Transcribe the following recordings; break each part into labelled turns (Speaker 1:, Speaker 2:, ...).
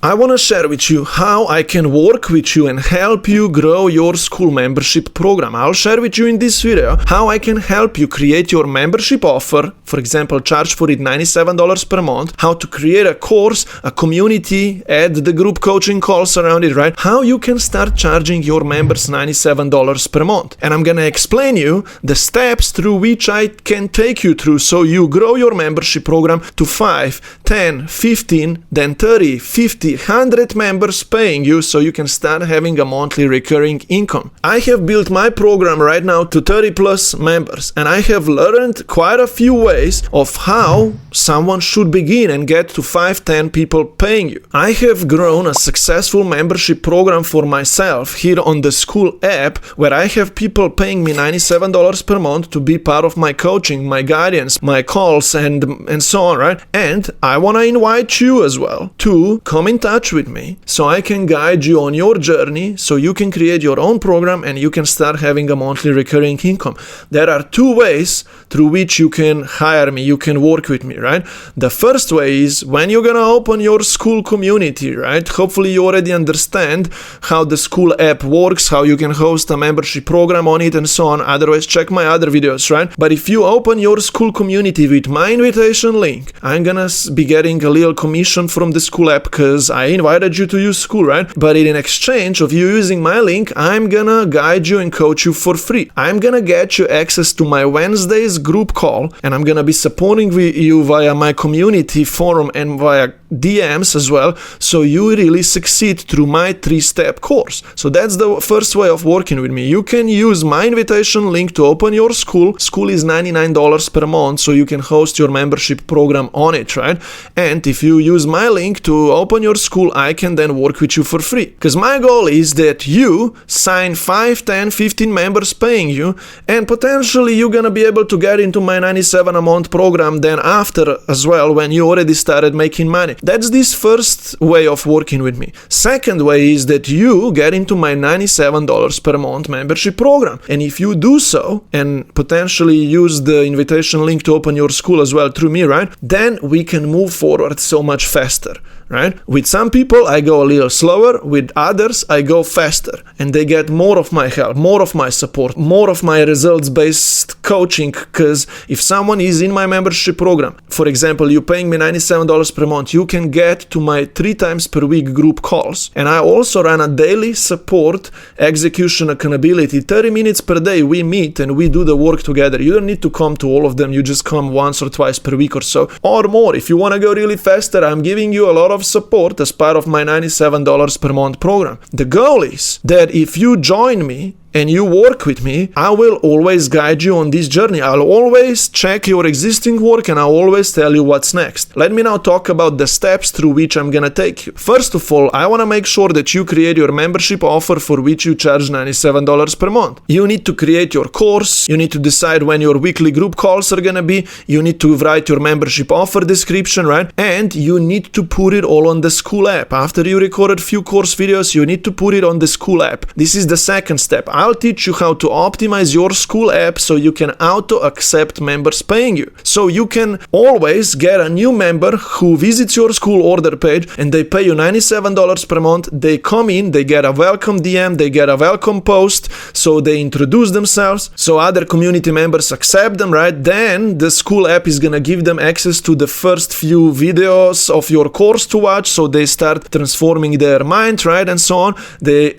Speaker 1: I want to share with you how I can work with you and help you grow your school membership program. I'll share with you in this video how I can help you create your membership offer, for example, charge for it $97 per month, how to create a course, a community, add the group coaching calls around it, right? How you can start charging your members $97 per month. And I'm gonna explain you the steps through which I can take you through so you grow your membership program to 5, 10, 15, then 30, 50, 100 members paying you so you can start having a monthly recurring income. I have built my program right now to 30 plus members, and I have learned quite a few ways of how someone should begin and get to 5, 10 people paying you. I have grown a successful membership program for myself here on the school app where I have people paying me $97 per month to be part of my coaching, my guidance, my calls, and so on, right? And I want to invite you as well to come in touch with me so I can guide you on your journey so you can create your own program and you can start having a monthly recurring income. There are two ways through which you can hire me, you can work with me, right? The first way is when you're gonna open your school community, right? Hopefully you already understand how the school app works, how you can host a membership program on it and so on. Otherwise, check my other videos, right? But if you open your school community with my invitation link, I'm gonna be getting a little commission from the school app because I invited you to use school, right? But in exchange of you using my link, I'm gonna guide you and coach you for free. I'm gonna get you access to my Wednesdays group call, and I'm gonna be supporting you via my community forum and via DMs as well, so you really succeed through my 3-step course. So that's the first way of working with me. You can use my invitation link to open your school. School is $99 per month, so you can host your membership program on it, right? And if you use my link to open your school, I can then work with you for free. Because my goal is that you sign 5, 10, 15 members paying you, and potentially you're gonna be able to get into my $97 a month program then after as well when you already started making money. That's this first way of working with me. Second way is that you get into my $97 per month membership program. And if you do so and potentially use the invitation link to open your school as well through me, right? Then we can move forward so much faster, right? With some people, I go a little slower. With others, I go faster. And they get more of my help, more of my support, more of my results-based coaching. Because if someone is in my membership program, for example, you're paying me $97 per month, you can get to my 3 times per week group calls. And I also run a daily support execution accountability. 30 minutes per day we meet and we do the work together. You don't need to come to all of them. You just come once or twice per week or so or more. If you want to go really faster, I'm giving you a lot of support as part of my $97 per month program. The goal is that if you join me and you work with me, I will always guide you on this journey. I'll always check your existing work and I'll always tell you what's next. Let me now talk about the steps through which I'm gonna take you. First of all, I wanna make sure that you create your membership offer for which you charge $97 per month. You need to create your course, you need to decide when your weekly group calls are gonna be, you need to write your membership offer description, right? And you need to put it all on the school app. After you recorded few course videos, you need to put it on the school app. This is the second step. I'll teach you how to optimize your school app so you can auto-accept members paying you. So you can always get a new member who visits your school order page and they pay you $97 per month. They come in, they get a welcome DM, they get a welcome post, so they introduce themselves, so other community members accept them, right? Then the school app is gonna give them access to the first few videos of your course to watch, so they start transforming their mind, right? And so on.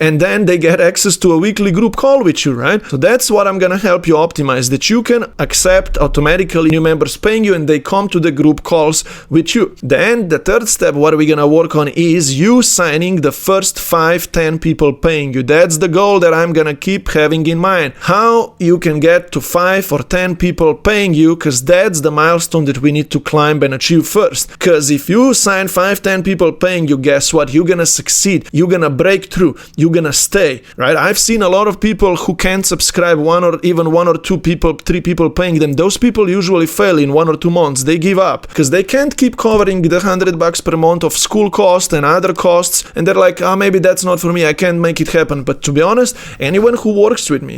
Speaker 1: And then they get access to a weekly group call with you, right? So that's what I'm gonna help you optimize, that you can accept automatically new members paying you and they come to the group calls with you. Then the third step, what we're gonna work on is you signing the first 5, 10 people paying you. That's the goal that I'm gonna keep having in mind. How you can get to 5 or 10 people paying you, because that's the milestone that we need to climb and achieve first. Because if you sign 5, 10 people paying you, guess what? You're gonna succeed. You're gonna break through. You're gonna stay, right? I've seen a lot of people who can't subscribe, one or two people, 3 people paying them, those people usually fail in 1 or 2 months. They give up because they can't keep covering the $100 per month of school cost and other costs, and they're like, maybe that's not for me, I can't make it happen. But to be honest, anyone who works with me,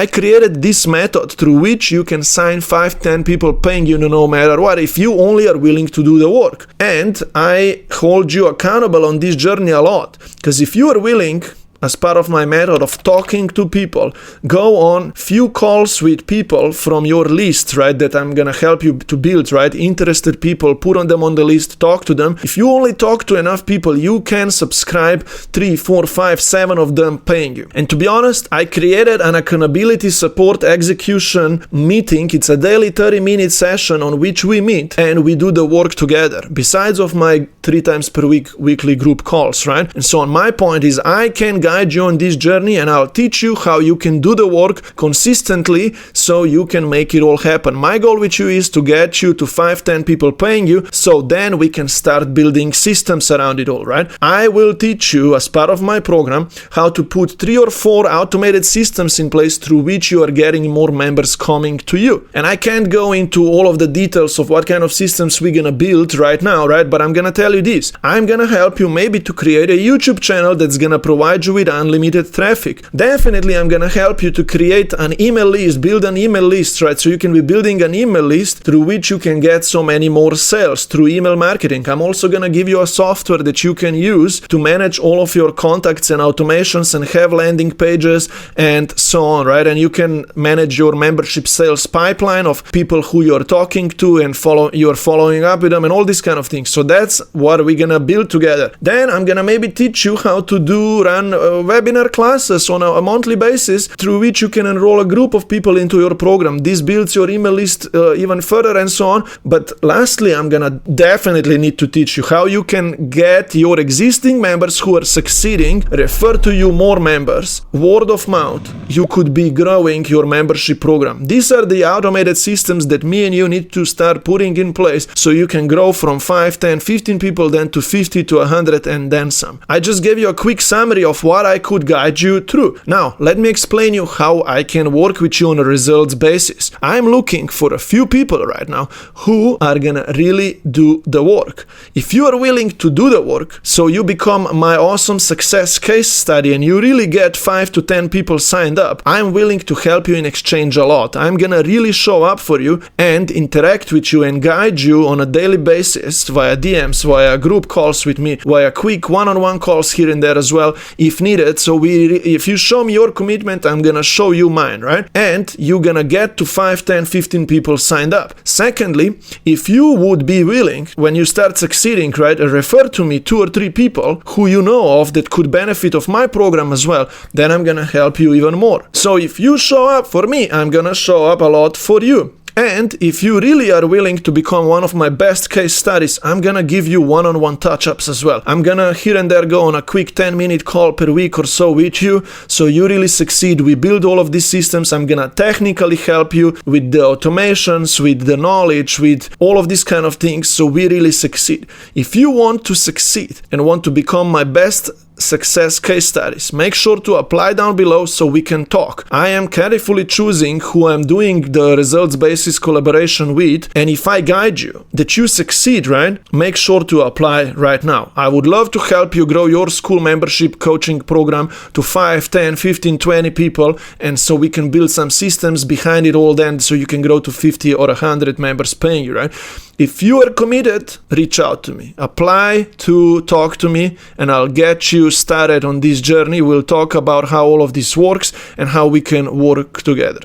Speaker 1: I created this method through which you can sign 5-10 people paying you no matter what, if you only are willing to do the work. And I hold you accountable on this journey a lot, because if you are willing, as part of my method of talking to people, go on few calls with people from your list, right, that I'm gonna help you to build, right, interested people, put on them on the list, talk to them. If you only talk to enough people, you can subscribe 3, 4, 5, 7 of them paying you. And to be honest, I created an accountability support execution meeting. It's a daily 30-minute session on which we meet and we do the work together, besides of my 3 times per week weekly group calls, right? And so on, my point is I can guide you on this journey, and I'll teach you how you can do the work consistently so you can make it all happen. My goal with you is to get you to 5-10 people paying you, so then we can start building systems around it all, right? I will teach you as part of my program how to put 3 or 4 automated systems in place through which you are getting more members coming to you. And I can't go into all of the details of what kind of systems we're gonna build right now, right? But I'm gonna tell you this. I'm gonna help you maybe to create a YouTube channel that's gonna provide you with unlimited traffic. Definitely I'm gonna help you to create an email list, build an email list, right? So you can be building an email list through which you can get so many more sales through email marketing. I'm also gonna give you a software that you can use to manage all of your contacts and automations and have landing pages and so on, right? And you can manage your membership sales pipeline of people who you're talking to and you're following up with them and all these kind of things. So that's what we're gonna build together. Then I'm gonna maybe teach you how to run webinar classes on a monthly basis through which you can enroll a group of people into your program. This builds your email list even further and so on. But lastly, I'm gonna definitely need to teach you how you can get your existing members who are succeeding refer to you more members. Word of mouth. You could be growing your membership program. These are the automated systems that me and you need to start putting in place so you can grow from 5, 10, 15 people then to 50 to 100 and then some. I just gave you a quick summary of what I could guide you through. Now, let me explain you how I can work with you on a results basis. I'm looking for a few people right now who are gonna really do the work. If you are willing to do the work, so you become my awesome success case study and you really get 5 to 10 people signed up, I'm willing to help you in exchange a lot. I'm gonna really show up for you and interact with you and guide you on a daily basis via DMs, via group calls with me, via quick one-on-one calls here and there as well if needed. So if you show me your commitment, I'm gonna show you mine, right? And you're gonna get to 5, 10, 15 people signed up. Secondly, if you would be willing, when you start succeeding, right, refer to me 2 or 3 people who you know of that could benefit of my program as well, then I'm gonna help you even more. So if you show up for me, I'm gonna show up a lot for you. And if you really are willing to become one of my best case studies, I'm gonna give you one-on-one touch-ups as well. I'm gonna here and there go on a quick 10-minute call per week or so with you, so you really succeed. We build all of these systems. I'm gonna technically help you with the automations, with the knowledge, with all of these kind of things, so we really succeed. If you want to succeed and want to become my best success case studies, make sure to apply down below so we can talk. I am carefully choosing who I'm doing the results basis collaboration with, and if I guide you that you succeed, right, make sure to apply right now. I would love to help you grow your school membership coaching program to 5, 10, 15, 20 people, and so we can build some systems behind it all then so you can grow to 50 or 100 members paying you, right? If you are committed, reach out to me. Apply to talk to me and I'll get you started on this journey. We'll talk about how all of this works and how we can work together.